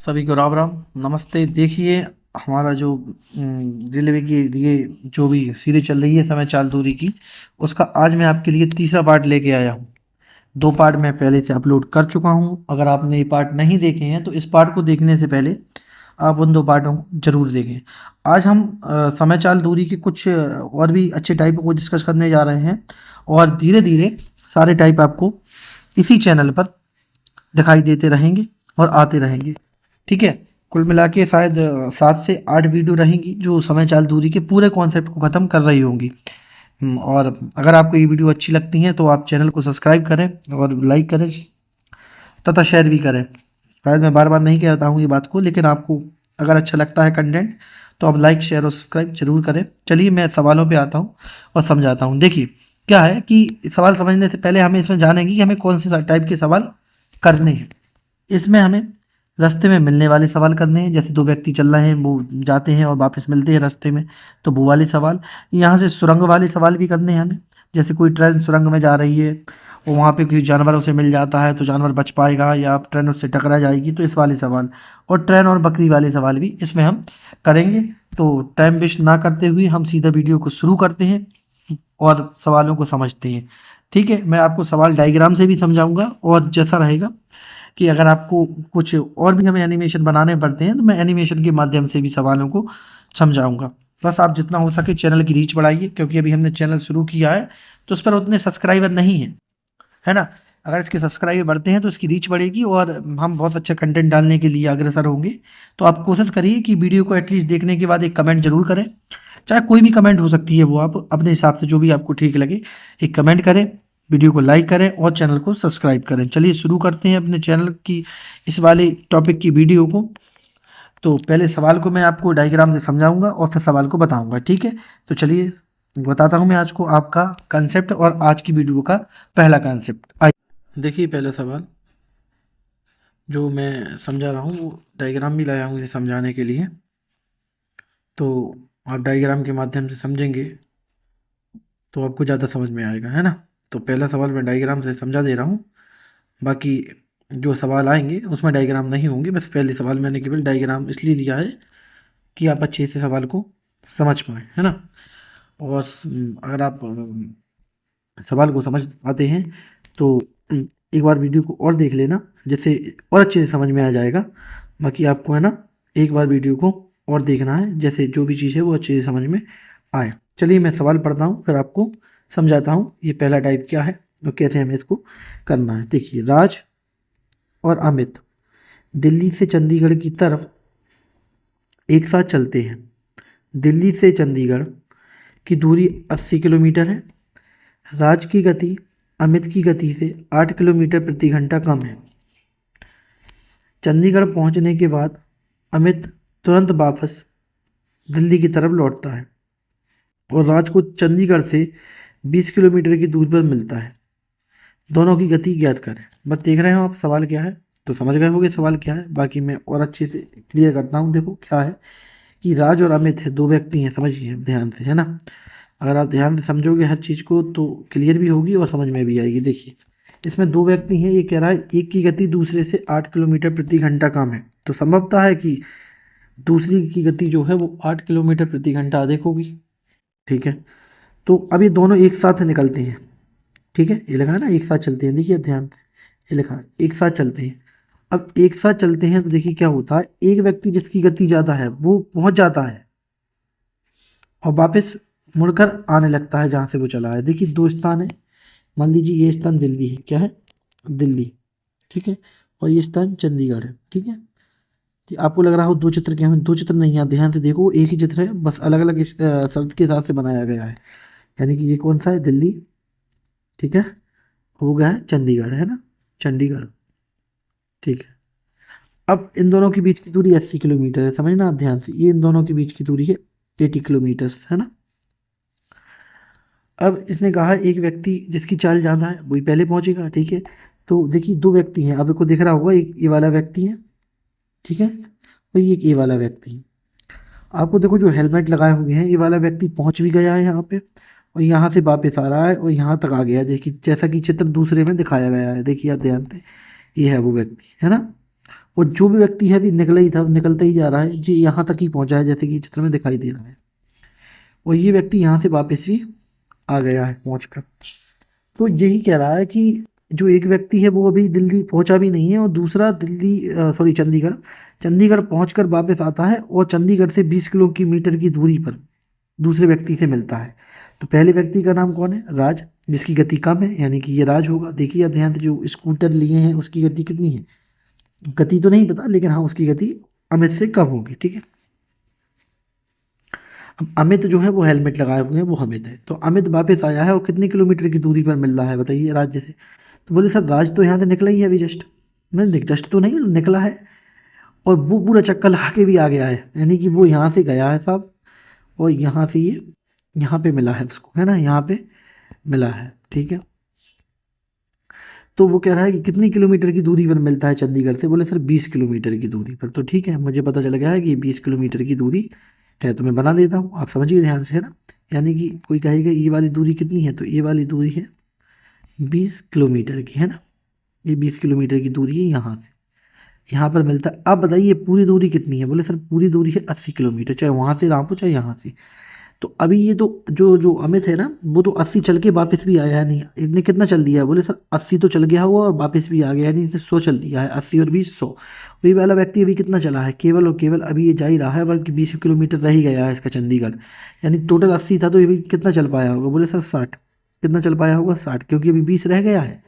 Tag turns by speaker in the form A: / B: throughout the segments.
A: सभी को राम राम नमस्ते। देखिए, हमारा जो रेलवे की ये जो भी सीरीज चल रही है समय चाल दूरी की, उसका आज मैं आपके लिए तीसरा पार्ट लेके आया हूँ। दो पार्ट मैं पहले से अपलोड कर चुका हूँ। अगर आपने ये पार्ट नहीं देखे हैं तो इस पार्ट को देखने से पहले आप उन दो पार्टों को जरूर देखें। आज हम समय चाल दूरी के कुछ और भी अच्छे टाइपों को डिस्कस करने जा रहे हैं, और धीरे धीरे सारे टाइप आपको इसी चैनल पर दिखाई देते रहेंगे और आते रहेंगे। ठीक है। कुल मिला के शायद 7 से 8 वीडियो रहेंगी जो समय चाल दूरी के पूरे कॉन्सेप्ट को ख़त्म कर रही होंगी। और अगर आपको ये वीडियो अच्छी लगती हैं तो आप चैनल को सब्सक्राइब करें और लाइक करें तथा शेयर भी करें। शायद मैं बार बार नहीं कहता हूँ ये बात को, लेकिन आपको अगर अच्छा लगता है कंटेंट तो आप लाइक शेयर और सब्सक्राइब जरूर करें। चलिए मैं सवालों पे आता हूँ और समझाता हूँ। देखिए, क्या है कि सवाल समझने से पहले हमें इसमें जानेंगे कि हमें कौन से टाइप के सवाल करने हैं। इसमें हमें रास्ते में मिलने वाले सवाल करने हैं, जैसे दो व्यक्ति चल रहे हैं, वो जाते हैं और वापस मिलते हैं रास्ते में, तो वो वाले सवाल। यहाँ से सुरंग वाले सवाल भी करने हैं हमें, जैसे कोई ट्रेन सुरंग में जा रही है और वहाँ पे कोई जानवर उसे मिल जाता है तो जानवर बच पाएगा या ट्रेन उससे टकरा जाएगी, तो इस वाले सवाल। और ट्रेन और बकरी वाले सवाल भी इसमें हम करेंगे। तो टाइम वेस्ट ना करते हुए हम सीधा वीडियो को शुरू करते हैं और सवालों को समझते हैं। ठीक है, मैं आपको सवाल डायग्राम से भी समझाऊंगा, और जैसा रहेगा कि अगर आपको कुछ और भी हमें एनिमेशन बनाने पड़ते हैं तो मैं एनिमेशन के माध्यम से भी सवालों को समझाऊंगा। बस आप जितना हो सके चैनल की रीच बढ़ाइए, क्योंकि अभी हमने चैनल शुरू किया है तो उस पर उतने सब्सक्राइबर नहीं हैं, है ना। अगर इसके सब्सक्राइबर बढ़ते हैं तो इसकी रीच बढ़ेगी और हम बहुत अच्छा कंटेंट डालने के लिए अग्रसर होंगे। तो आप कोशिश करिए कि वीडियो को एटलीस्ट देखने के बाद एक कमेंट जरूर करें, चाहे कोई भी कमेंट हो सकती है, वो आप अपने हिसाब से जो भी आपको ठीक लगे एक कमेंट करें, वीडियो को लाइक करें और चैनल को सब्सक्राइब करें। चलिए शुरू करते हैं अपने चैनल की इस वाले टॉपिक की वीडियो को। तो पहले सवाल को मैं आपको डायग्राम से समझाऊंगा और फिर सवाल को बताऊंगा। ठीक है, तो चलिए बताता हूं मैं आज को आपका कंसेप्ट और आज की वीडियो का पहला कंसेप्ट। आइए देखिए, पहला सवाल जो मैं समझा रहा हूँ वो डायग्राम भी लाया हूँ इसे समझाने के लिए। तो आप डायग्राम के माध्यम से समझेंगे तो आपको ज़्यादा समझ में आएगा, है ना। तो पहला सवाल मैं डायग्राम से समझा दे रहा हूँ, बाकी जो सवाल आएंगे उसमें डायग्राम नहीं होंगे। बस पहले सवाल मैंने केवल डायग्राम इसलिए लिया है कि आप अच्छे से सवाल को समझ पाएँ, है ना। और अगर आप सवाल को समझ पाते हैं तो एक बार वीडियो को और देख लेना, जिससे और अच्छे से समझ में आ जाएगा। बाकी आपको, है ना, एक बार वीडियो को और देखना है, जैसे जो भी चीज़ है वो अच्छे से समझ में आए। चलिए मैं सवाल पढ़ता हूँ फिर आपको समझाता हूँ ये पहला टाइप क्या है और कैसे हमें इसको करना है। देखिए, राज और अमित दिल्ली से चंडीगढ़ की तरफ एक साथ चलते हैं। दिल्ली से चंडीगढ़ की दूरी 80 किलोमीटर है। राज की गति अमित की गति से 8 किलोमीटर प्रति घंटा कम है। चंडीगढ़ पहुंचने के बाद अमित तुरंत वापस दिल्ली की तरफ लौटता है और राज को चंडीगढ़ से 20 किलोमीटर की दूरी पर मिलता है। दोनों की गति ज्ञात करें। बस देख रहे हो आप सवाल क्या है, तो समझ गए होंगे सवाल क्या है। बाकी मैं और अच्छे से क्लियर करता हूँ। देखो क्या है कि राज और अमित है, दो व्यक्ति हैं, समझिए ध्यान से, है ना। अगर आप ध्यान से समझोगे हर चीज़ को तो क्लियर भी होगी और समझ में भी आएगी। देखिए, इसमें दो व्यक्ति हैं, ये कह रहा है एक की गति दूसरे से 8 किलोमीटर प्रति घंटा कम है, तो संभवतः है कि दूसरी की गति जो है वो 8 किलोमीटर प्रति घंटा अधिक होगी। ठीक है, तो अब ये दोनों एक साथ निकलते हैं। ठीक है, ये लिखा है ना एक साथ चलते हैं, देखिए अब ध्यान से, ये लिखा है एक साथ चलते हैं। अब एक साथ चलते हैं तो देखिए क्या होता है, एक व्यक्ति जिसकी गति ज़्यादा है वो पहुंच जाता है और वापस मुड़कर आने लगता है जहाँ से वो चला है। देखिए दो स्थान है, मान लीजिए ये स्थान दिल्ली है, क्या है, दिल्ली, ठीक है, और ये स्थान चंडीगढ़ है। ठीक है, कि आपको लग रहा हो दो चित्र क्या हैं, दो चित्र नहीं है, आप ध्यान से देखो एक ही चित्र है, बस अलग अलग शब्द के हिसाब से बनाया गया है। यानी कि ये कौन सा है, दिल्ली, ठीक है, हो गया है चंडीगढ़, है ना, चंडीगढ़। ठीक है, अब इन दोनों के बीच की दूरी 80 किलोमीटर है, समझना आप ध्यान से, ये इन दोनों के बीच की दूरी है 80 किलोमीटर, है ना। अब इसने कहा एक व्यक्ति जिसकी चाल ज़्यादा है वही पहले पहुंचेगा। ठीक है, तो देखिए दो व्यक्ति हैं, आपको दिख रहा होगा, एक ये वाला व्यक्ति है, ठीक है, और ये एक ये वाला व्यक्ति है। आपको देखो जो हेलमेट लगाए हुए हैं, ये वाला व्यक्ति पहुंच भी गया है यहाँ पे और यहाँ से वापस आ रहा है और यहाँ तक आ गया। देखिए जैसा कि चित्र दूसरे में दिखाया गया है, देखिए आप ध्यान से, ये है वो व्यक्ति, है ना। और जो भी व्यक्ति है अभी निकला ही था, निकलता ही जा रहा है, जी यहाँ तक ही पहुँचा है जैसे कि चित्र में दिखाई दे रहा है। और ये व्यक्ति यहाँ से वापस भी आ गया है पहुँच कर। तो यही कह रहा है कि जो एक व्यक्ति है वो अभी दिल्ली पहुंचा भी नहीं है, और दूसरा दिल्ली सॉरी चंडीगढ़ चंडीगढ़ पहुंचकर वापस आता है और चंडीगढ़ से 20 किलोमीटर की दूरी पर दूसरे व्यक्ति से मिलता है। तो पहले व्यक्ति का नाम कौन है? राज, जिसकी गति कम है, यानी कि ये राज होगा। देखिए अब ध्यान से, जो स्कूटर लिए हैं उसकी गति कितनी है? गति तो नहीं पता, लेकिन हाँ उसकी गति अमित से कम होगी, ठीक है। अब अमित जो है वो हेलमेट लगाए हुए हैं, वो अमित है। तो अमित वापस आया है और कितने किलोमीटर की दूरी पर मिल रहा है बताइए राज्य से? तो बोले सर राज तो यहाँ से निकला ही है अभी जस्ट। मैंने देख जस्ट तो नहीं निकला है, और वो पूरा चक्कर लगा के भी आ गया है, यानी कि वो यहाँ से गया है साहब, और यहाँ से ये यहाँ पे मिला है उसको, है ना, यहाँ पे मिला है, ठीक है। तो वो कह रहा है कि कितनी किलोमीटर की दूरी पर मिलता है चंडीगढ़ से? बोले सर 20 किलोमीटर की दूरी पर। तो ठीक है, मुझे पता चल गया है कि 20 किलोमीटर की दूरी है, तो मैं बना देता हूँ, आप समझिए ध्यान से, है ना। यानी कि कोई कहेगा ये वाली दूरी कितनी है, तो ये वाली दूरी है 20 किलोमीटर की, है ना। ये 20 किलोमीटर की दूरी है यहाँ से, यहाँ पर मिलता है। अब बताइए पूरी दूरी कितनी है? बोले सर पूरी दूरी है 80 किलोमीटर, चाहे वहाँ से रामपुर चाहे यहाँ से। तो अभी ये तो जो जो अमित है ना, वो तो 80 चल के वापस भी आया है, नहीं इसने कितना चल दिया है? बोले सर 80 तो चल गया हुआ और वापस भी आ गया, यानी इसने 100 चल दिया है। 80 और 20 100। वही वाला व्यक्ति अभी कितना चला है? केवल और केवल अभी ये जा ही रहा है, बल्कि 20 किलोमीटर रह ही गया है इसका चंडीगढ़, यानी टोटल 80 था, तो ये भी कितना चल पाया होगा? बोले सर 60। कितना चल पाया होगा? 60, क्योंकि अभी 20 रह गया है।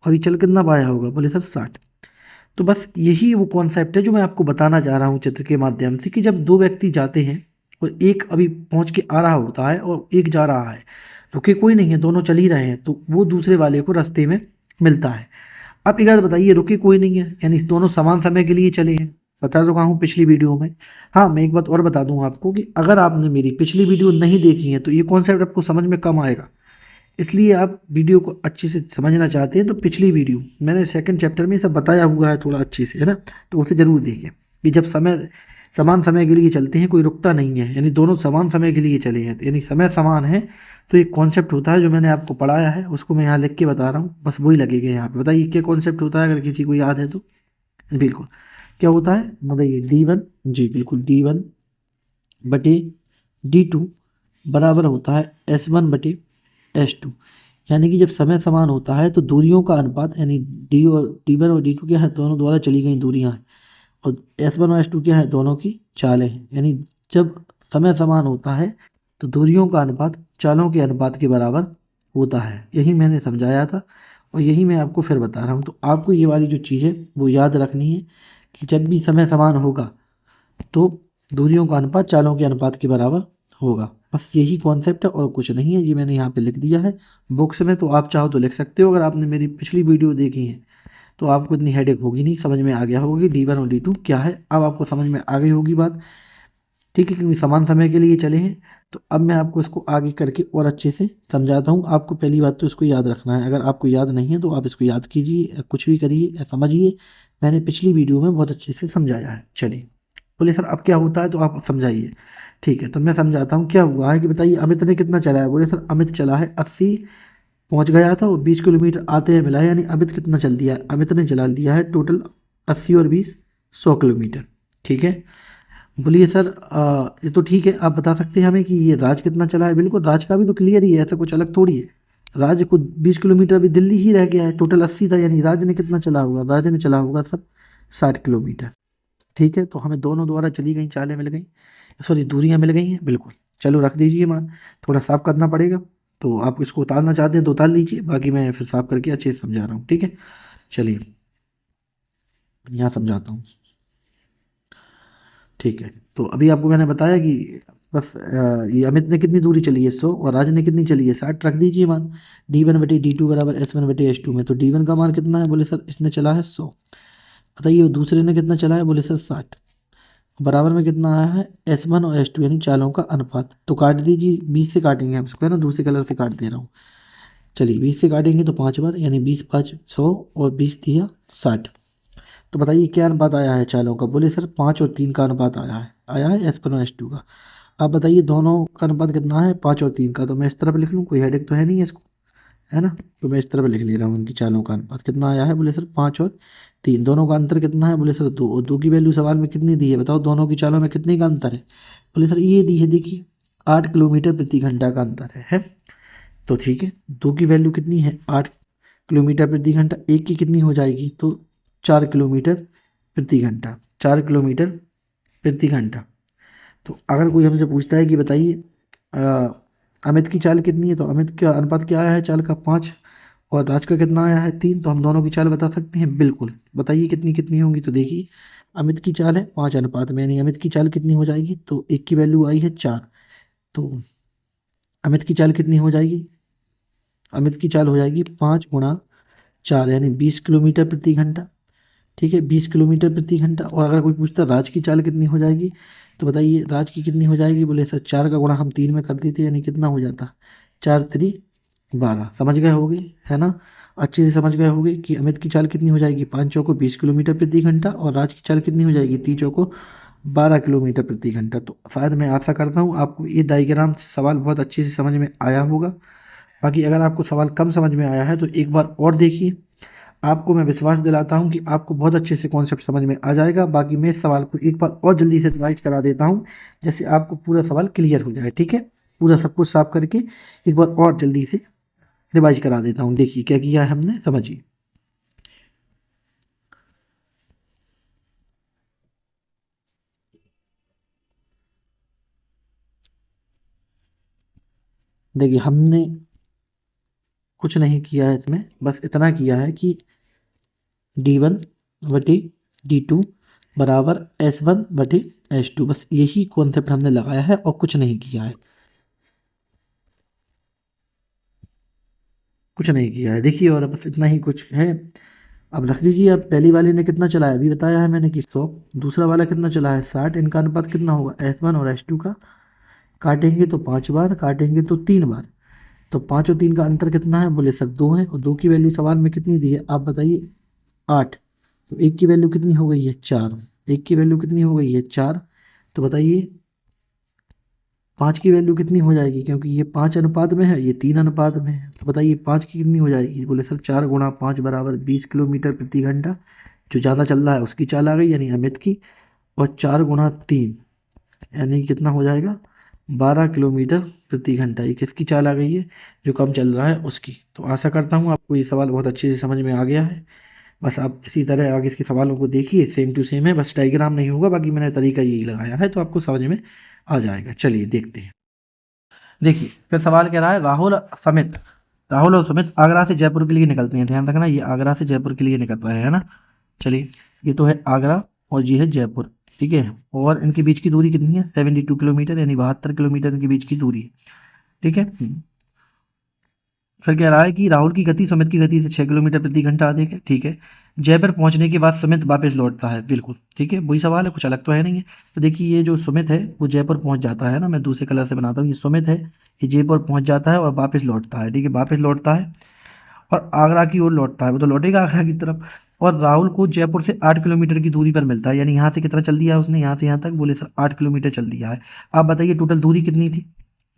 A: अभी चल कितना पाया होगा? बोले सर 60। तो बस यही वो कॉन्सेप्ट है जो मैं आपको बताना चाह रहा हूँ चित्र के माध्यम से, कि जब दो व्यक्ति जाते हैं और एक अभी पहुँच के आ रहा होता है और एक जा रहा है, रुके कोई नहीं है, दोनों चल ही रहे हैं, तो वो दूसरे वाले को रास्ते में मिलता है। अब एक बात बताइए, रुके कोई नहीं है, यानी दोनों समान समय के लिए चले हैं। बता चुका हूँ पिछली वीडियो में। हाँ, मैं एक बात और बता दूँ आपको कि अगर आपने मेरी पिछली वीडियो नहीं देखी है तो ये कॉन्सेप्ट आपको समझ में कम आएगा। इसलिए आप वीडियो को अच्छे से समझना चाहते हैं तो पिछली वीडियो मैंने सेकंड चैप्टर में सब बताया हुआ है थोड़ा अच्छे से, है ना, तो उसे ज़रूर देखिए। कि जब समय समान समय के लिए चलते हैं, कोई रुकता नहीं है, यानी दोनों समान समय के लिए चले हैं, यानी समय समान है, तो एक कॉन्सेप्ट होता है जो मैंने आपको पढ़ाया है, उसको मैं यहाँ लिख के बता रहा हूँ, बस वही लगेगा यहाँ पे। बताइए क्या कॉन्सेप्ट होता है, अगर किसी को याद है तो? बिल्कुल, क्या होता है बताइए? D1, जी बिल्कुल, D1 बटे D2 बराबर होता है S1 बटे S2। यानी कि जब समय समान होता है तो दूरियों का अनुपात, यानी D1 और D2 क्या है? दोनों द्वारा चली गई दूरियां हैं, और S1 और S2 क्या है? दोनों की चालें हैं। यानी जब समय समान होता है तो दूरियों का अनुपात चालों के अनुपात के बराबर होता है। यही मैंने समझाया था और यही मैं आपको फिर बता रहा हूँ। तो आपको ये वाली जो चीज़ है वो याद रखनी है कि जब भी समय समान होगा तो दूरियों का अनुपात चालों के अनुपात के बराबर होगा। बस यही कॉन्सेप्ट है और कुछ नहीं है। ये मैंने यहाँ पे लिख दिया है बुक्स में, तो आप चाहो तो लिख सकते हो। अगर आपने मेरी पिछली वीडियो देखी है तो आपको इतनी हेडेक होगी नहीं, समझ में आ गया होगा कि D1 और D2 क्या है। अब आपको समझ में आ गई होगी बात, ठीक है, क्योंकि समान समय के लिए चले हैं। तो अब मैं आपको इसको आगे करके और अच्छे से समझाता हूँ। आपको पहली बात तो इसको याद रखना है। अगर आपको याद नहीं है तो आप इसको याद कीजिए, कुछ भी करिए या समझिए। मैंने पिछली वीडियो में बहुत अच्छे से समझाया है। चलिए, बोले सर अब क्या होता है, तो आप समझाइए। ठीक है, तो मैं समझाता हूँ क्या हुआ है कि बताइए अमित ने कितना चला है। बोले सर अमित चला है 80, पहुँच गया था और 20 किलोमीटर आते हैं मिला है, यानी अमित कितना चल दिया है? अमित ने चला लिया है टोटल 80 और 20 100 किलोमीटर, ठीक है। बोलिए सर ये तो ठीक है, आप बता सकते हैं हमें कि ये राज कितना चला है? बिल्कुल, राज का भी तो क्लियर ही है, ऐसा कुछ अलग थोड़ी है। राज को 20 किलोमीटर अभी दिल्ली ही रह गया है, टोटल 80 था, यानी राज ने कितना चला होगा? राज ने चला होगा सर 60 किलोमीटर, ठीक है। तो हमें दोनों द्वारा चली गई चालें मिल गई, सॉरी दूरियां मिल गई हैं, बिल्कुल। चलो रख दीजिए मान, थोड़ा साफ करना पड़ेगा, तो आप इसको उतारना चाहते हैं तो उतार लीजिए, बाकी मैं फिर साफ करके अच्छे से समझा रहा हूँ, ठीक है। चलिए यहाँ समझाता हूँ, ठीक है। तो अभी आपको मैंने बताया कि बस ये अमित ने कितनी दूरी चली है 100, और राज ने कितनी चली है 60, रख दीजिए मान। D1 बटे D2 बराबर S1 बटे S2 में। तो D1 का मान कितना है? बोले सर इसने चला है 100। बताइए दूसरे ने कितना चला है? बोले सर 60। बराबर में कितना आया है? S1 और S2, यानी चालों का अनुपात। तो काट दीजिए, 20 से काटेंगे हम इसको, है ना, दूसरे कलर से काट दे रहा हूँ। चलिए 20 से काटेंगे तो 5 बार, यानी 20 5 100 और 20 दिया 60। तो बताइए क्या अनुपात आया है चालों का? बोले सर 5 और 3 का अनुपात आया है S1 और S2 का। आप बताइए दोनों का अनुपात कितना है? 5 और 3 का। तो मैं इस तरफ लिख लूँ, कोई हेडेक तो है नहीं है इसको, है ना। तो मैं इस तरफ लिख ले रहा हूँ, इनकी चालों का अनुपात कितना आया है? बोले सर 5 और 3। दोनों का अंतर कितना है? बोले सर 2। और 2 की वैल्यू सवाल में कितनी दी है बताओ? दोनों की चालों में कितने का अंतर है? बोले सर ये दी है, देखिए 8 किलोमीटर प्रति घंटा का अंतर है। तो ठीक है, 2 की वैल्यू कितनी है? 8 किलोमीटर प्रति घंटा। एक की कितनी हो जाएगी? तो 4 किलोमीटर प्रति घंटा। 4 किलोमीटर प्रति घंटा। तो अगर कोई हमसे पूछता है कि बताइए अमित की चाल कितनी है, तो अमित का अनुपात क्या आया है चाल का? 5। और राज का कितना आया है? 3। तो हम दोनों की चाल बता सकते हैं? बिल्कुल। बताइए कितनी कितनी होंगी? तो देखिए अमित की चाल है 5 अनुपात में, यानी अमित की चाल कितनी हो जाएगी? तो एक की वैल्यू आई है 4, तो अमित की चाल कितनी हो जाएगी? अमित की चाल हो जाएगी 5 गुणा 4, यानी 20 किलोमीटर प्रति घंटा। ठीक है, 20 किलोमीटर प्रति घंटा। और अगर कोई पूछता राज की चाल कितनी हो जाएगी, तो बताइए राज की कितनी हो जाएगी? बोले सर 4 का गुणा हम 3 में कर देते, यानी कितना हो जाता? 4 3 12। समझ गए होगे, है ना? अच्छे से समझ गए होगे कि अमित की चाल कितनी हो जाएगी? 5 चौको 20 किलोमीटर प्रति घंटा, और राज की चाल कितनी हो जाएगी? 3 चौको 12 किलोमीटर प्रति घंटा। तो शायद मैं आशा करता हूँ आपको ये डायग्राम सवाल बहुत अच्छे से समझ में आया होगा। बाकी अगर आपको सवाल कम समझ में आया है तो एक बार और देखिए, आपको मैं विश्वास दिलाता हूँ कि आपको बहुत अच्छे से कॉन्सेप्ट समझ में आ जाएगा। बाकी मैं इस सवाल को एक बार और जल्दी से रिवाइज करा देता हूँ, जैसे आपको पूरा सवाल क्लियर हो जाए। ठीक है, पूरा सब कुछ साफ करके एक बार और जल्दी से रिवाइज करा देता हूँ। देखिए क्या किया है हमने, समझिए। देखिए हमने कुछ नहीं किया है इसमें, बस इतना किया है कि D1 बटे D2 बराबर S1 बटे S2, बस यही कॉन्सेप्ट हमने लगाया है और कुछ नहीं किया है। कुछ नहीं किया है, देखिए, और बस इतना ही कुछ है। अब रख दीजिए। अब पहली वाले ने कितना चलाया अभी बताया है मैंने कि 100। दूसरा वाला कितना चला है? 60। इनका अनुपात कितना होगा? S1 और S2 का। काटेंगे तो 5 बार, काटेंगे तो 3 बार। तो 5 और 3 का अंतर कितना है? बोले सर 2 है। और 2 की वैल्यू सवाल में कितनी दी है आप बताइए? 8। तो एक की वैल्यू कितनी हो गई है? 4। एक की वैल्यू कितनी हो गई है? 4। तो बताइए 5 की वैल्यू कितनी हो जाएगी? क्योंकि ये 5 अनुपात में है, ये 3 अनुपात में है। तो बताइए 5 की कितनी हो जाएगी? बोले सर 4 गुणा 5 बराबर 20 किलोमीटर प्रति घंटा। जो ज़्यादा चल रहा है उसकी चाल आ गई, यानी अमित की। और 4 गुणा 3 यानी कितना हो जाएगा? 12 किलोमीटर प्रति घंटा। ये किसकी चाल आ गई है? जो कम चल रहा है उसकी। तो आशा करता हूँ आपको ये सवाल बहुत अच्छे से समझ में आ गया है। बस आप इसी तरह आगे इसके सवालों को देखिए, सेम टू सेम है, बस डायग्राम नहीं होगा। बाकी मैंने तरीका यही लगाया है, तो आपको समझ में आ जाएगा। चलिए देखते हैं। देखिए फिर सवाल कह रहा है राहुल और सुमित आगरा से जयपुर के लिए निकलते हैं। ध्यान रखना, ये आगरा से जयपुर के लिए निकल रहे हैं, है ना? चलिए, ये तो है आगरा और ये है जयपुर। ठीक है, और इनके बीच की दूरी कितनी है? 72 किलोमीटर, यानी 72 किलोमीटर इनके बीच की दूरी है। ठीक है। फिर कह रहा है कि राहुल की गति सुमित की गति से 6 किलोमीटर प्रति घंटा अधिक है। ठीक है। जयपुर पहुंचने के बाद सुमित वापस लौटता है। बिल्कुल ठीक है, वही सवाल है, कुछ अलग तो है नहीं है। तो देखिए ये जो सुमित है वो जयपुर पहुंच जाता है ना, मैं दूसरे कलर से बनाता हूँ। ये सुमित है, ये जयपुर पहुंच जाता है और वापस लौटता है। ठीक है, वापस लौटता है और आगरा की ओर लौटता है। वो तो लौटेगा आगरा की तरफ। और राहुल को जयपुर से 8 किलोमीटर की दूरी पर मिलता है, यानी यहाँ से कितना चल दिया है उसने? यहाँ से यहाँ तक बोले सर 8 किलोमीटर चल दिया है। आप बताइए टोटल दूरी कितनी थी?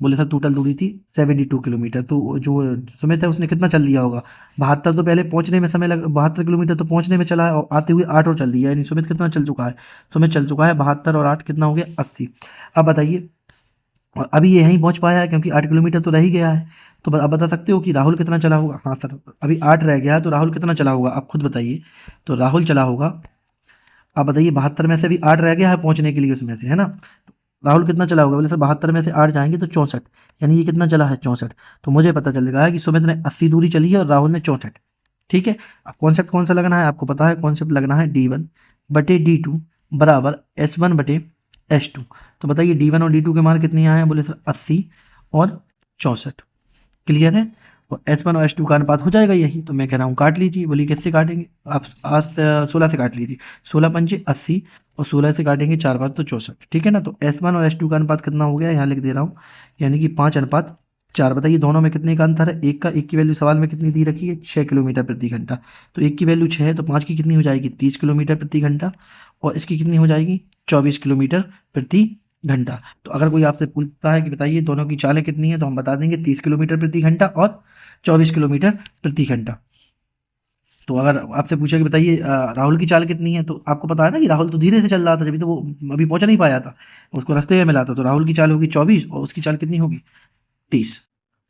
A: बोले सर टोटल दूरी थी 72 किलोमीटर। तो जो सुमित है उसने कितना चल दिया होगा? 72 तो पहले पहुंचने में समय लग 72 किलोमीटर तो पहुंचने में चला है, और आते हुए 8 और चल दिया, यानी सुमित कितना चल चुका है? सुमित चल चुका है 72 और 8 कितना हो गया? 80। अब बताइए, और अभी ये यहीं पहुंच पाया है क्योंकि 8 किलोमीटर तो रह ही गया है। तो अब बता सकते हो कि राहुल कितना चला होगा? हाँ सर, अभी 8 रह गया है, तो राहुल कितना चला होगा आप खुद बताइए। तो राहुल चला होगा, आप बताइए 72 में से अभी 8 रह गया है पहुंचने के लिए उसमें से, है ना? राहुल कितना चला होगा? बोले सर 72 में से 8 जाएंगे तो 64, यानी ये कितना चला है? 64। तो मुझे पता चल रहा है कि सुमित ने 80 दूरी चली है और राहुल ने 64। ठीक है। अब कॉन्सेप्ट कौन सा लगना है आपको पता है? कॉन्सेप्ट लगना है D1 बटे D2 बराबर S1 बटे S2। तो बताइए D1 और D2 के मान कितने आए हैं? बोले सर 80 और 64। क्लियर है? और S1 और S2 का अनुपात हो जाएगा यही। तो मैं कह रहा हूँ काट लीजिए। बोलिए किससे काटेंगे आप? आज 16 से काट लीजिए। 16 पंचे 80 और 16 से काटेंगे 4 5 तो 64। ठीक है ना? तो S1 और S2 का अनुपात कितना हो गया? यहाँ लिख दे रहा हूँ, यानी कि 5:4। बताइए दोनों में कितने का अंतर है? एक की वैल्यू सवाल में कितनी दी रखी है? 6 किलोमीटर प्रति घंटा। तो एक की वैल्यू 6 है, तो 5 की कितनी हो जाएगी? 30 किलोमीटर प्रति घंटा। और इसकी कितनी हो जाएगी? 24 किलोमीटर प्रति घंटा। तो अगर कोई आपसे पूछता है कि बताइए दोनों की चालें कितनी है, तो हम बता देंगे 30 किलोमीटर प्रति घंटा और 24 किलोमीटर प्रति घंटा। तो अगर आपसे पूछा कि बताइए राहुल की चाल कितनी है, तो आपको पता है ना कि राहुल तो धीरे से चल रहा था, जब तो वो अभी पहुंच नहीं पाया था, उसको रास्ते में मिला था। तो राहुल की चाल होगी 24 और उसकी चाल कितनी होगी 30।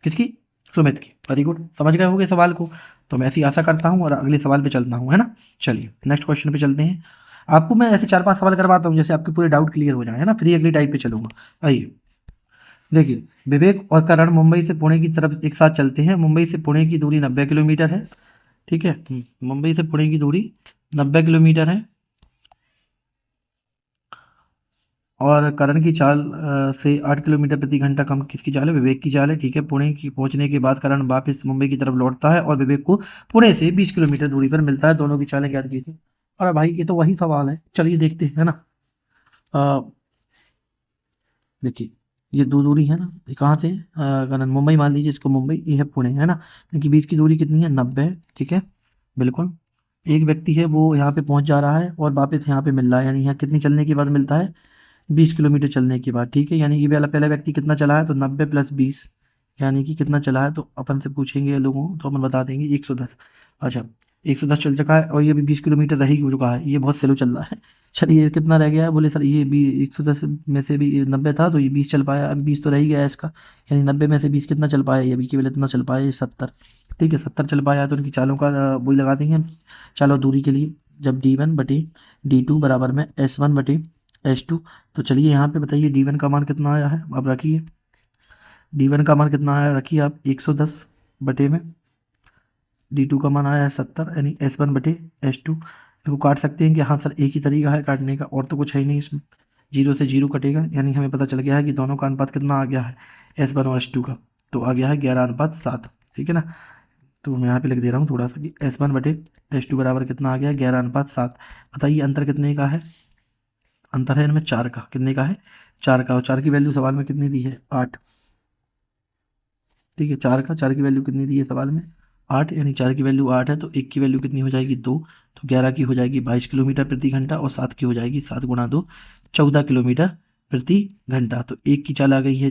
A: किसकी? सुमित की। वेरी गुड, समझ गए होंगे सवाल को। तो मैं ऐसी आशा करता हूँ और अगले सवाल पे चलता हूँ, है ना। चलिए नेक्स्ट क्वेश्चन पे चलते हैं। आपको मैं ऐसे 4-5 सवाल करवाता हूँ जैसे आपके पूरे डाउट क्लियर हो जाए, है ना, फिर अगली टाइप पे चलूंगा। आइए देखिए, विवेक और करण मुंबई से पुणे की तरफ एक साथ चलते हैं। मुंबई से पुणे की दूरी 90 किलोमीटर है। ठीक है, मुंबई से पुणे की दूरी 90 किलोमीटर है। और करण की चाल से 8 किलोमीटर प्रति घंटा कम किसकी चाल है? विवेक की चाल है। ठीक है, पुणे की पहुंचने के बाद करण वापस मुंबई की तरफ लौटता है और विवेक को पुणे से 20 किलोमीटर दूरी पर मिलता है। दोनों की चालें ज्ञात की थी। अरे भाई ये तो वही सवाल है, चलिए देखते हैं, है ना। अ, देखिए, ये दूरी है ना, ये कहाँ से करण मुंबई मान लीजिए इसको, मुंबई ये है पुणे, है ना। इनकी बीच की दूरी कितनी है? 90 है। ठीक है, बिल्कुल। एक व्यक्ति है वो यहाँ पे पहुंच जा रहा है और वापस यहाँ पे मिल रहा है, यानी यहाँ कितनी चलने के बाद मिलता है? 20 किलोमीटर चलने के बाद। ठीक है, यानी ये वाला पहला व्यक्ति कितना चला है? तो 90 प्लस 20 यानी कि कितना चला है? तो अपन से पूछेंगे लोगों तो अपन बता देंगे 110। अच्छा, 110 चल चुका है और ये भी 20 किलोमीटर रह ही चुका है, ये बहुत स्लो चल रहा है। चलिए ये कितना रह गया है? बोले सर ये भी 110 में से भी 90 था तो ये 20 चल पाया, अभी 20 तो रह ही गया है इसका। यानी 90 में से 20 कितना चल पाया? ये अभी केवल इतना चल पाया, ये 70। ठीक है, 70 चल पाया तो उनकी चालों का वही लगा देंगे हम, चालों दूरी के लिए। जब D1/D2 बराबर में S1/S2। तो चलिए यहाँ पे बताइए D1 का मान कितना आया है, आप रखिए। D1 का मान कितना आया रखिए आप, 110 बटे में D2 का मान आया है 70, यानी S1/S2। इनको काट सकते हैं कि हाँ सर एक ही तरीका है काटने का, और तो कुछ है ही नहीं इसमें। 0 से 0 कटेगा, यानी हमें पता चल गया है कि दोनों का अनुपात कितना आ गया है S1 और S2 का, तो आ गया है 11:7। ठीक है ना। तो मैं यहाँ पे लिख दे रहा हूँ थोड़ा सा कि S1/S2 बराबर कितना आ गया है? 11:7। बताइए अंतर कितने का है? अंतर है इनमें 4 का। कितने का है? 4 का। और 4 की वैल्यू सवाल में कितनी दी है? 8। ठीक है, 4 की वैल्यू कितनी दी है सवाल में? 8, यानी 4 की वैल्यू 8 है तो 1 की वैल्यू कितनी हो जाएगी? 2। तो 11 की हो जाएगी 22 किलोमीटर प्रति घंटा और 7 की हो जाएगी 7 गुणा 2 14 किलोमीटर प्रति घंटा। तो 1 की चाल आ गई है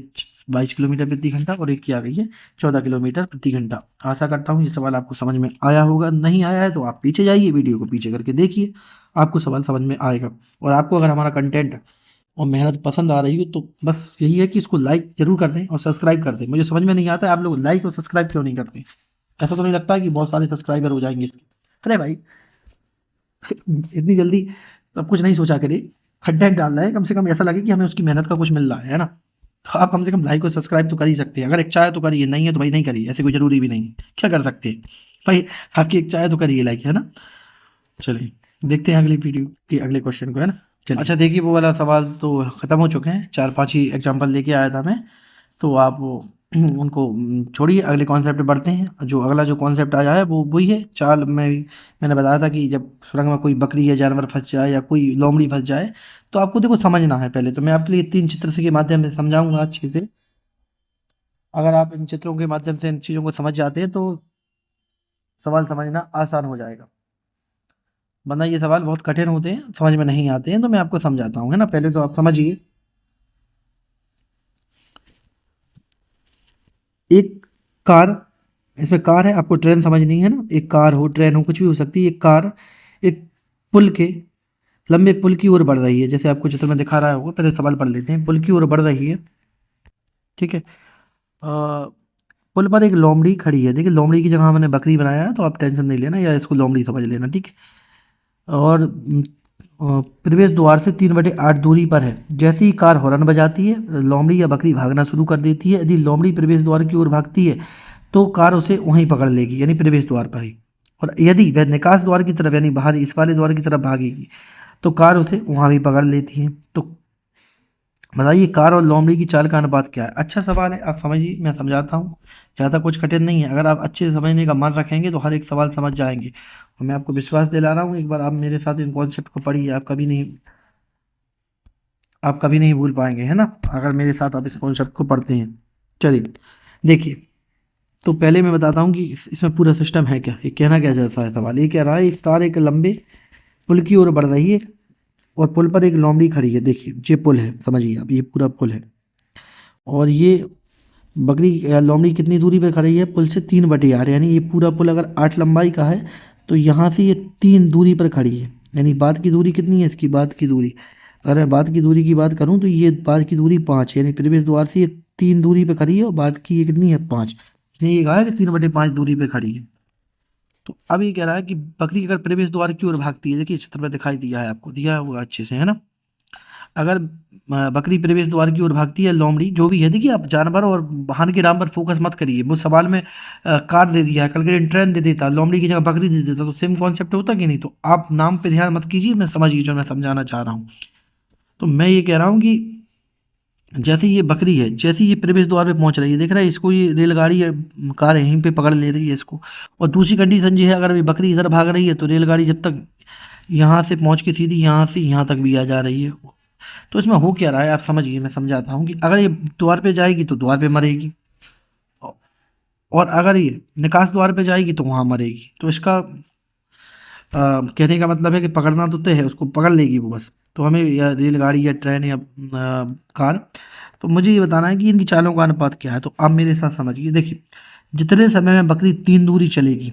A: 22 किलोमीटर प्रति घंटा और 1 की आ गई है 14 किलोमीटर प्रति घंटा। आशा करता हूँ ये सवाल आपको समझ में आया होगा। नहीं आया है तो आप पीछे जाइए, वीडियो को पीछे करके देखिए, आपको सवाल समझ में आएगा। और आपको अगर हमारा कंटेंट और मेहनत पसंद आ रही हो तो बस यही है कि इसको लाइक ज़रूर कर दें और सब्सक्राइब कर दें। मुझे समझ में नहीं आता है आप लोग लाइक और सब्सक्राइब क्यों नहीं करते। ऐसा तो नहीं लगता है कि बहुत सारे सब्सक्राइबर हो जाएंगे इसके? अरे भाई इतनी जल्दी सब कुछ नहीं सोचा करिए, कंटेंट डाल रहे हैं, कम से कम ऐसा लगे कि हमें उसकी मेहनत का कुछ मिल रहा है ना। तो आप कम से कम लाइक और सब्सक्राइब तो कर ही सकते हैं। अगर इच्छा है तो करिए, नहीं है तो भाई नहीं करिए, ऐसे कोई ज़रूरी भी नहीं है। क्या कर सकते हैं भाई, आपकी इच्छा है तो करिए लाइक, है ना। चलिए देखते हैं अगली वीडियो के अगले क्वेश्चन को, है ना। चलिए अच्छा देखिए, वो वाला सवाल तो ख़त्म हो चुके हैं, 4-5 ही एग्जांपल लेके आया था मैं। तो आप वो उनको छोड़िए, अगले कॉन्सेप्ट पे बढ़ते हैं। जो अगला जो कॉन्सेप्ट आया है वो वही है चाल में। मैंने बताया था कि जब सुरंग में कोई बकरी या जानवर फंस जाए या कोई लोमड़ी फंस जाए तो आपको देखो समझना है। पहले तो मैं आपके लिए 3 चित्र से के माध्यम से समझाऊंगा अच्छे से। अगर आप इन चित्रों के माध्यम से इन चीज़ों को समझ जाते हैं तो सवाल समझना आसान हो जाएगा, वरना ये सवाल बहुत कठिन होते हैं, समझ में नहीं आते हैं। तो मैं आपको समझाता हूँ, है ना। पहले तो आप समझिए, एक कार, इसमें कार है, आपको ट्रेन समझनी है ना। एक कार हो, ट्रेन हो, कुछ भी हो सकती है। एक कार एक पुल के, लंबे पुल की ओर बढ़ रही है, जैसे आपको चित्र में दिखा रहा होगा। पहले सवाल पढ़ लेते हैं। पुल की ओर बढ़ रही है, ठीक है। पुल पर एक लोमड़ी खड़ी है। देखिए लोमड़ी की जगह मैंने बकरी बनाया है तो आप टेंशन नहीं लेना, या इसको लोमड़ी समझ लेना, ठीक है। और प्रवेश द्वार से 3/8 दूरी पर है। जैसे ही कार हॉर्न बजाती है लोमड़ी या बकरी भागना शुरू कर देती है। यदि लोमड़ी प्रवेश द्वार की ओर भागती है तो कार उसे वहीं पकड़ लेगी, यानी प्रवेश द्वार पर ही। और यदि वह निकास द्वार की तरफ यानी बाहर इस वाले द्वार की तरफ भागेगी तो कार उसे वहाँ भी पकड़ लेती है। तो बताइए कार और लोमड़ी की चाल का अनुपात क्या है? अच्छा सवाल है, आप समझिए, मैं समझाता हूँ। ज़्यादा कुछ कठिन नहीं है, अगर आप अच्छे से समझने का मन रखेंगे तो हर एक सवाल समझ जाएंगे। और मैं आपको विश्वास दिला रहा हूँ, एक बार आप मेरे साथ इन कॉन्सेप्ट को पढ़िए, आप कभी नहीं भूल पाएंगे, है ना, अगर मेरे साथ आप इस कॉन्सेप्ट को पढ़ते हैं। चलिए देखिए, तो पहले मैं बताता हूँ कि इसमें पूरा सिस्टम है क्या। ये कहना क्या चाहता है सवाल, ये कह रहा है एक कार एक लंबे पुल की ओर बढ़ रही है और पुल पर एक लोमड़ी खड़ी है। देखिए ये पुल है, समझिए आप, ये पूरा पुल है। और ये बकरी या लोमड़ी कितनी दूरी पर खड़ी है पुल से? 3/8, यानी ये पूरा पुल अगर 8 लंबाई का है तो यहाँ से ये 3 दूरी पर खड़ी है, यानी बाद की दूरी कितनी है इसकी, बाद की दूरी, अगर मैं बाद की दूरी की बात करूँ तो ये बाद की दूरी 5 है, यानी प्रवेश द्वार से ये 3 दूरी पे खड़ी है और बाद की ये कितनी है 5, इसने ये कहा है कि 3/5 दूरी पे खड़ी है। तो अब ये कह रहा है कि बकरी अगर प्रवेश द्वार की ओर भागती है, देखिए चित्र में दिखाई दिया है आपको, दिया होगा अच्छे से, है ना। अगर बकरी प्रवेश द्वार की ओर भागती है, लोमड़ी जो भी है, देखिए आप जानवर और वाहन के नाम पर फोकस मत करिए, वो सवाल में कार दे दिया है, कल के दिन ट्रेन दे देता, लोमड़ी की जगह बकरी दे देता, तो सेम कॉन्सेप्ट होता कि नहीं। तो आप नाम पे ध्यान मत कीजिए, मैं समझिए जो मैं समझाना चाह रहा हूँ। तो मैं ये कह रहा हूँ कि जैसे ये बकरी है, जैसे ये प्रवेश द्वार पे पहुंच रही है, देख रहा है इसको, ये रेलगाड़ी या कार यहीं पे पकड़ ले रही है इसको। और दूसरी कंडीशन ये है, अगर ये बकरी इधर भाग रही है तो रेलगाड़ी जब तक यहाँ से पहुंच के सीधी यहाँ से यहाँ तक भी आ जा रही है। तो इसमें हो क्या रहा है आप समझिए, मैं समझाता हूँ कि अगर ये द्वार पे जाएगी तो द्वार पे मरेगी, और अगर ये निकास द्वार पे जाएगी तो वहाँ मरेगी। तो इसका कहने का मतलब है कि पकड़ना तो तय है, उसको पकड़ लेगी वो बस। तो हमें या रेलगाड़ी या ट्रेन या कार, तो मुझे ये बताना है कि इनकी चालों का अनुपात क्या है। तो आप मेरे साथ समझिए, देखिए जितने समय में बकरी 3 दूरी चलेगी,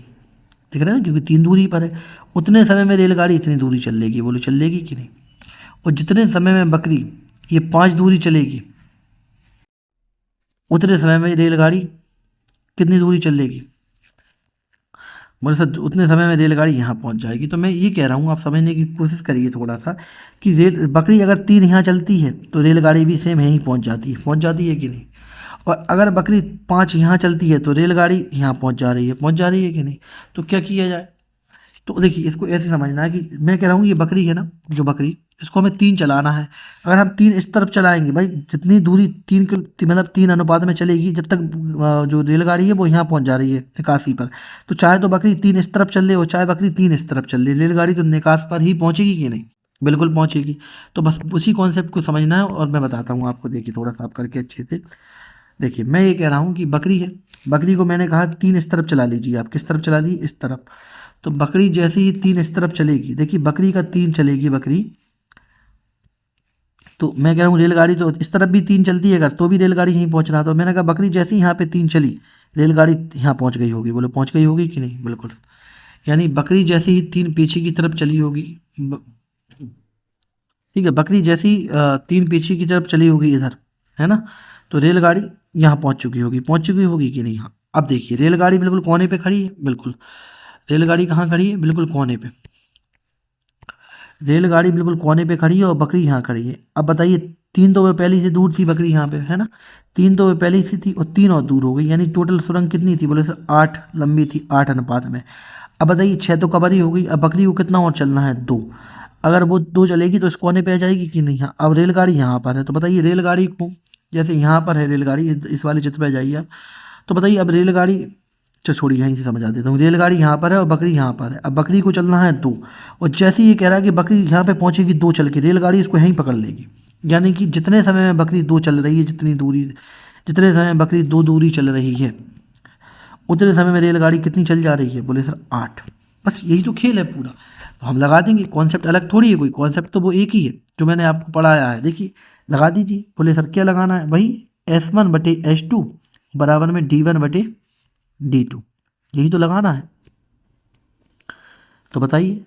A: दिख रहा है ना, क्योंकि 3 दूरी पर है, उतने समय में रेलगाड़ी इतनी दूरी चल लेगी, बोलो चल लेगी कि नहीं। और जितने समय में बकरी ये 5 दूरी चलेगी, उतने समय में रेलगाड़ी कितनी दूरी चल लेगी, मेरे साथ उतने समय में रेलगाड़ी यहाँ पहुँच जाएगी। तो मैं ये कह रहा हूँ, आप समझने की कोशिश करिए थोड़ा सा, कि रेल बकरी अगर 3 यहाँ चलती है तो रेलगाड़ी भी सेम यहीं पहुँच जाती है कि नहीं। और अगर बकरी 5 यहाँ चलती है तो रेलगाड़ी यहाँ पहुँच जा रही है कि नहीं। तो क्या किया जाए। तो देखिए इसको ऐसे समझना है कि मैं कह रहा हूँ ये बकरी है ना, जो बकरी, इसको हमें 3 चलाना है। अगर हम 3 इस तरफ चलाएंगे भाई, जितनी दूरी 3 के मतलब 3 अनुपात में चलेगी, जब तक जो रेलगाड़ी है वो यहाँ पहुँच जा रही है निकासी पर। तो चाहे तो बकरी 3 इस तरफ चल रही हो, चाहे बकरी 3 इस तरफ चल रही, रेलगाड़ी तो निकास पर ही पहुँचेगी कि नहीं, बिल्कुल पहुँचेगी। तो बस उसी कॉन्सेप्ट को समझना है और मैं बताता हूँ आपको। देखिए थोड़ा सा आप करके अच्छे से देखिए, मैं ये कह रहा हूँ कि बकरी है, बकरी को मैंने कहा 3 इस तरफ चला लीजिए, आप किस तरफ चला दी, इस तरफ। तो बकरी जैसे ही 3 इस तरफ चलेगी, देखिए बकरी का 3 चलेगी बकरी, तो मैं कह रहा हूँ रेलगाड़ी तो इस तरफ भी 3 चलती है अगर, तो भी रेलगाड़ी यहीं पहुँचना। तो मैंने कहा बकरी जैसे ही यहाँ पे 3 चली, रेलगाड़ी यहाँ पहुँच गई होगी, बोलो पहुँच गई होगी कि नहीं, बिल्कुल। यानी बकरी जैसे ही 3 पीछे की तरफ चली होगी, ठीक है, बकरी जैसी 3 पीछे की तरफ चली होगी इधर, है ना, तो रेलगाड़ी यहाँ पहुँच चुकी होगी कि नहीं। हाँ, अब देखिए रेलगाड़ी बिल्कुल कोने पे खड़ी है, बिल्कुल रेलगाड़ी कहाँ खड़ी है, बिल्कुल कोने पे, रेलगाड़ी बिल्कुल कोने पे खड़ी है और बकरी यहाँ खड़ी है। अब बताइए 3 तो वो पहले से दूर थी बकरी यहाँ पे, है ना, 3 तो वो पहले से थी और 3 और दूर हो गई, यानी टोटल सुरंग कितनी थी, बोले सर 8 लंबी थी, 8 अनुपात में। अब बताइए 6 तो कवर ही हो गई, अब बकरी को कितना और चलना है, 2। अगर वो 2 चलेगी तो इस कोने पे आ जाएगी कि नहीं। हाँ, अब रेलगाड़ी यहाँ पर है, तो बताइए रेलगाड़ी को, जैसे यहाँ पर है रेलगाड़ी, इस वाले चित्र पे जाइए आप, तो बताइए अब रेलगाड़ी, चलो छोड़िए यहीं से समझा देता हूँ, रेलगाड़ी यहाँ पर है और बकरी यहाँ पर है। अब बकरी को चलना है 2, और जैसे ही ये कह रहा है कि बकरी यहाँ पे पहुँचेगी 2 चल के, रेलगाड़ी इसको यहीं पकड़ लेगी। यानी कि जितने समय में बकरी 2 चल रही है, जितने समय में बकरी 2 दूरी चल रही है, उतने समय में रेलगाड़ी कितनी चल जा रही है, बोले सर 8। बस यही तो खेल है पूरा। तो हम लगा देंगे, कॉन्सेप्ट अलग थोड़ी है कोई, कॉन्सेप्ट तो वो एक ही है जो मैंने आपको पढ़ाया है। देखिए लगा दीजिए, बोले सर क्या लगाना है, वही S1/S2 बराबर में D1/D2, यही तो लगाना है। तो बताइए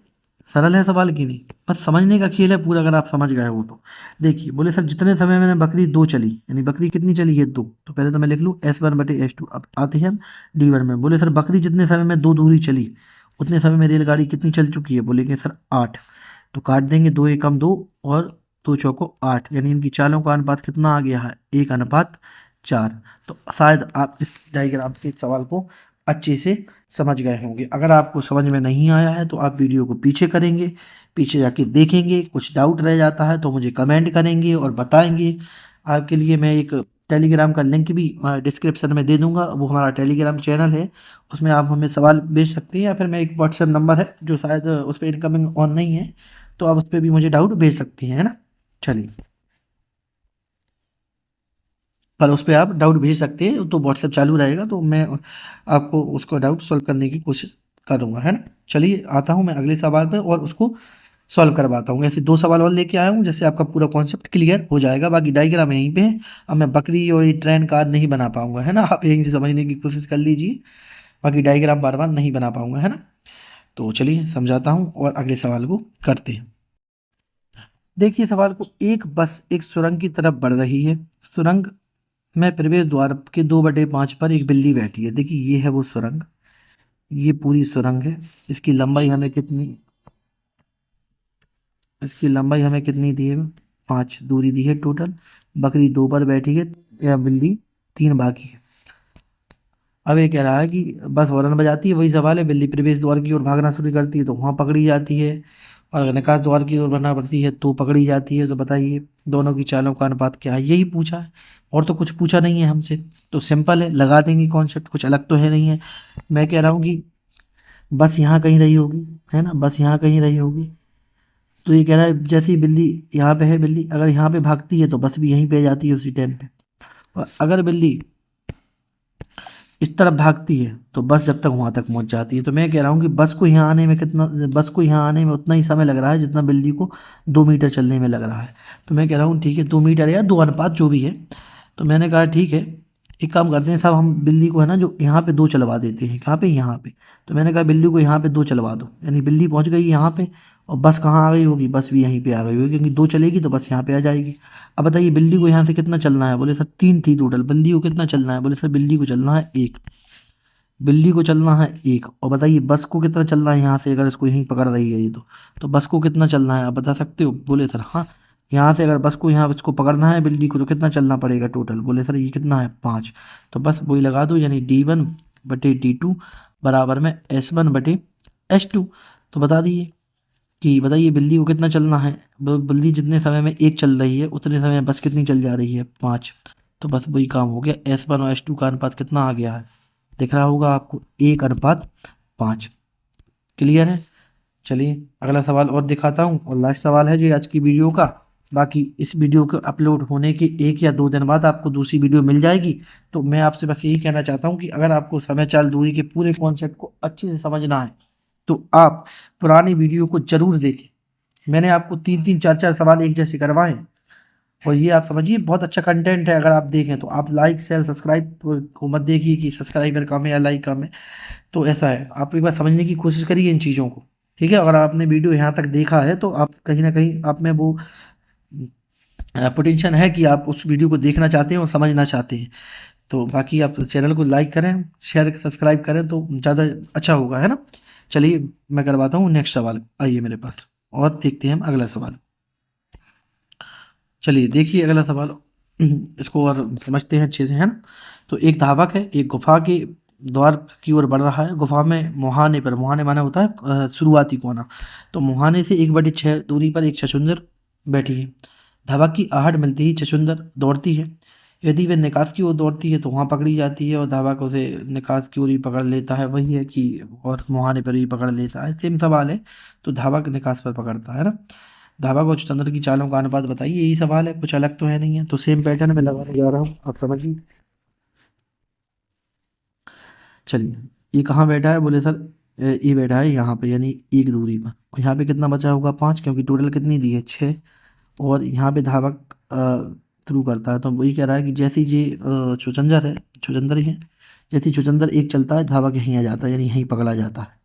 A: सरल है सवाल कि नहीं, बस समझने का खेल है पूरा, अगर आप समझ गए हो तो। देखिए बोले सर जितने समय मैंने बकरी 2 चली, यानी बकरी कितनी चली है 2, तो पहले तो मैं लिख लूँ S1/S2। अब आते हैं हम D1 में, बोले सर बकरी जितने समय में 2 दूरी चली, उतने समय में रेलगाड़ी कितनी चल चुकी है, बोलेंगे सर 8। तो काट देंगे, 2 एकम 2 और 2 चौको 8, यानी इनकी चालों का अनुपात कितना आ गया है, 1/4। तो शायद आप इस डायग्राम के सवाल को अच्छे से समझ गए होंगे। अगर आपको समझ में नहीं आया है तो आप वीडियो को पीछे करेंगे, पीछे जाके देखेंगे, कुछ डाउट रह जाता है तो मुझे कमेंट करेंगे और बताएंगे। आपके लिए मैं एक टेलीग्राम का लिंक भी डिस्क्रिप्शन में दे दूंगा, वो हमारा टेलीग्राम चैनल है, उसमें आप हमें सवाल भेज सकते हैं, या फिर मैं एक व्हाट्सएप नंबर है जो शायद उस पर इनकमिंग ऑन नहीं है, तो आप उस पर भी मुझे डाउट भेज सकती हैं, है ना। चलिए, पर उस पे आप डाउट भेज सकते हैं, तो व्हाट्सएप चालू रहेगा, तो मैं आपको उसको डाउट सॉल्व करने की कोशिश करूँगा, है ना। चलिए आता हूँ मैं अगले सवाल पे और उसको सॉल्व करवाता हूँ। ऐसे 2 सवाल और लेके आया हूँ, जिससे आपका पूरा कॉन्सेप्ट क्लियर हो जाएगा। बाकी डायग्राम यहीं पे है, अब मैं बकरी और ये ट्रेन कार नहीं बना पाऊँगा, है ना, आप यहीं से समझने की कोशिश कर लीजिए, बाकी डायग्राम बार बार नहीं बना पाऊँगा, है ना। तो चलिए समझाता हूँ और अगले सवाल को करते हैं। देखिए सवाल को, एक बस एक सुरंग की तरफ बढ़ रही है। सुरंग में प्रवेश द्वार के 2/5 पर एक बिल्ली बैठी है। देखिए ये है वो सुरंग, ये पूरी सुरंग है। इसकी लंबाई हमें कितनी इसकी लंबाई हमें कितनी दी है? 5 दूरी दी है टोटल। बकरी 2 पर बैठी है या बिल्ली 3 बाकी है। अब ये कह रहा है कि बस हॉर्न बजाती है, वही सवाल है, बिल्ली प्रवेश द्वार की ओर भागना शुरू करती है तो वहाँ पकड़ी जाती है, और अगर निकास द्वार की ओर बढ़ना पड़ती है तो पकड़ी जाती है। तो बताइए दोनों की चालों का अनुपात क्या है? यही पूछा है, और तो कुछ पूछा नहीं है हमसे। तो सिंपल है, लगा देंगे कॉन्सेप्ट, कुछ अलग तो है नहीं है। मैं कह रहा हूँ कि बस यहाँ कहीं रही होगी, है ना, बस यहाँ कहीं रही होगी। तो ये कह रहा है जैसे ही बिल्ली यहाँ पे है, बिल्ली अगर यहाँ पे भागती है तो बस भी यहीं पे जाती है उसी टाइम पे। और अगर बिल्ली इस तरफ भागती है तो बस जब तक वहाँ तक पहुँच जाती है। तो मैं कह रहा हूँ कि बस को यहाँ आने में उतना ही समय लग रहा है जितना बिल्ली को 2 मीटर चलने में लग रहा है। तो मैं कह रहा हूँ ठीक है, 2 मीटर या 2 अनुपात जो भी है। तो मैंने कहा ठीक है, एक काम करते हैं साहब, हम बिल्ली को है ना जो यहाँ पे 2 चलवा देते हैं। कहाँ पे? यहाँ पे। तो मैंने कहा बिल्ली को यहाँ पे 2 चलवा दो, यानी बिल्ली पहुँच गई यहाँ पे, और बस कहाँ आ गई होगी? बस भी यहीं पे आ गई होगी, क्योंकि 2 चलेगी तो बस यहाँ पे आ जाएगी। अब बताइए बिल्ली को यहाँ से कितना चलना है? बोले सर 3 थी टोटल, बिल्ली को कितना चलना है? बोले सर बिल्ली को चलना है 1। बिल्ली को चलना है 1। और बताइए बस को कितना चलना है यहाँ से, अगर इसको यहीं पकड़ रही है ये तो बस को कितना चलना है आप बता सकते हो? बोले सर हाँ, यहाँ से अगर बस को यहाँ इसको पकड़ना है बिल्ली को तो कितना चलना पड़ेगा टोटल? बोले सर ये कितना है 5। तो बस वही लगा दो, यानी D1/D2 बराबर में S1/S2। तो बता दिए कि बताइए बिल्ली को कितना चलना है। बिल्ली जितने समय में 1 चल रही है उतने समय में बस कितनी चल जा रही है? 5। तो बस वही काम हो गया, S1 और S2 का अनुपात कितना आ गया है? दिख रहा होगा आपको, 1/5। क्लियर है? चलिए अगला सवाल और दिखाता हूँ, और लास्ट सवाल है जो आज की वीडियो का। बाकी इस वीडियो के अपलोड होने के 1 या 2 दिन बाद आपको दूसरी वीडियो मिल जाएगी। तो मैं आपसे बस यही कहना चाहता हूँ कि अगर आपको समय चाल दूरी के पूरे कॉन्सेप्ट को अच्छे से समझना है तो आप पुरानी वीडियो को जरूर देखें। मैंने आपको 3-3 4-4 सवाल एक जैसे करवाए हैं, और ये आप समझिए बहुत अच्छा कंटेंट है। अगर आप देखें तो आप लाइक शेयर सब्सक्राइब को मत देखिए कि सब्सक्राइबर कम है या लाइक कम है। तो ऐसा है, आप एक बार समझने की कोशिश करिए इन चीज़ों को, ठीक है? अगर आपने वीडियो यहाँ तक देखा है तो आप कहीं ना कहीं आप में वो पोटेंशियल है कि आप उस वीडियो को देखना चाहते हैं और समझना चाहते हैं। तो बाकी आप चैनल को लाइक करें, शेयर सब्सक्राइब करें तो ज़्यादा अच्छा होगा, है ना? चलिए मैं करवाता हूँ नेक्स्ट सवाल, आइए मेरे पास और देखते हैं हम अगला सवाल। चलिए देखिए अगला सवाल, इसको और समझते हैं अच्छे से, है ना? तो एक धावक है, एक गुफा के द्वार की ओर बढ़ रहा है। गुफा में मुहाने पर, मुहाने माना होता है शुरुआती कोना। तो मुहाने से 1/6 दूरी पर एक छछूंदर बैठी है। धावक की आहट मिलते ही छछूंदर दौड़ती है। यदि वह निकास की ओर दौड़ती है तो वहाँ पकड़ी जाती है, और धावक उसे निकास की ओर ही पकड़ लेता है। वही है कि और मुहाने पर ही पकड़ लेता है, सेम सवाल है। तो धावक निकास पर पकड़ता है ना। धावक और चंद्र की चालों का अनुपात बताइए, यही सवाल है, कुछ अलग तो है नहीं है। तो सेम पैटर्न में लगाने जा रहा हूँ, आप समझिए। चलिए ये कहाँ बैठा है? बोले सर ये बैठा है यहाँ पे, यानी 1 दूरी पर। और यहाँ पे कितना बचा होगा? 5, क्योंकि टोटल कितनी दी है? 6। और यहाँ पे धावक थ्रू करता है। तो वही कह रहा है कि जैसे ही ये छुचंदर ही है, जैसे ही छुचंदर 1 चलता है धावक यहीं आ जाता है, यानी यहीं पकड़ा जाता है।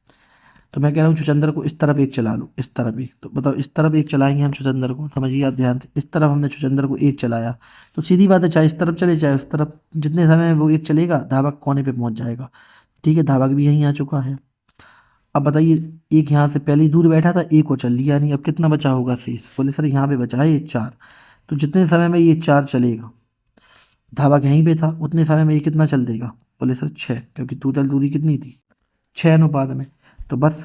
A: तो मैं कह रहा हूँ छुचंदर को इस तरफ 1 चला लो, इस तरफ 1। तो बताओ इस तरफ 1 चलाएंगे हम छुचंदर को, समझिए आप ध्यान से, इस तरफ हमने छुचंदर को 1 चलाया तो सीधी बात है, चाहे इस तरफ चले चाहे उस तरफ, जितने समय में वो 1 चलेगा धावक कोने पे पहुंच जाएगा। ठीक है, धावक भी यहीं आ चुका है। अब बताइए, एक यहाँ से पहले ही दूर बैठा था, 1 को चल लिया, यानी अब कितना बचा होगा शेष? बोले सर यहाँ पे बचा है ये 4। तो जितने समय में ये 4 चलेगा, धावक यहीं पे था, उतने समय में ये कितना चल देगा? बोले सर 6, क्योंकि टोटल दूरी कितनी थी? 6 अनुपात में। तो बस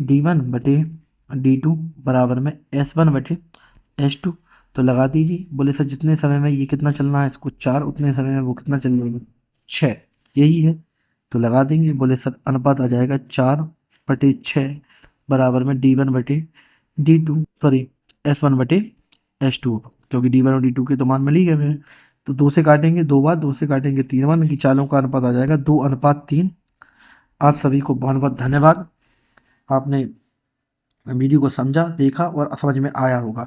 A: D1/D2 बराबर में S1/S2। तो लगा दीजिए। बोले सर जितने समय में ये कितना चलना है इसको 4, उतने समय में वो कितना चल जाएगा? 6। यही है, तो लगा देंगे। बोले सर अनुपात आ जाएगा 4/6 बराबर में D1/D2, सॉरी S1/S2, क्योंकि D1 और D2 के तो मान मिल ही गए हैं। तो 2 से काटेंगे 2 बार, 2 से काटेंगे 3 बार, की चालों का अनुपात आ जाएगा 2/3। आप सभी को बहुत बहुत धन्यवाद, आपने वीडियो को समझा, देखा और समझ में आया होगा।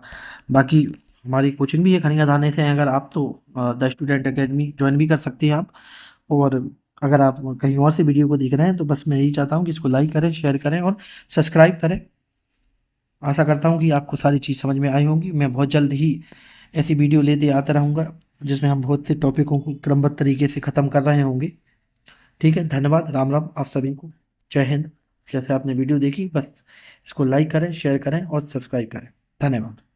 A: बाकी हमारी कोचिंग भी है खनिया थाने से, अगर आप तो द स्टूडेंट अकेडमी ज्वाइन भी कर सकते हैं आप। और अगर आप कहीं और से वीडियो को देख रहे हैं तो बस मैं यही चाहता हूँ कि इसको लाइक करें, शेयर करें और सब्सक्राइब करें। आशा करता हूँ कि आपको सारी चीज़ समझ में आई होंगी। मैं बहुत जल्द ही ऐसी वीडियो लेते आता रहूँगा जिसमें हम बहुत से टॉपिकों को क्रमबद्ध तरीके से ख़त्म कर रहे होंगे। ठीक है, धन्यवाद, राम राम आप सभी को। जय हिंद। जैसे आपने वीडियो देखी बस इसको लाइक करें, शेयर करें और सब्सक्राइब करें। धन्यवाद।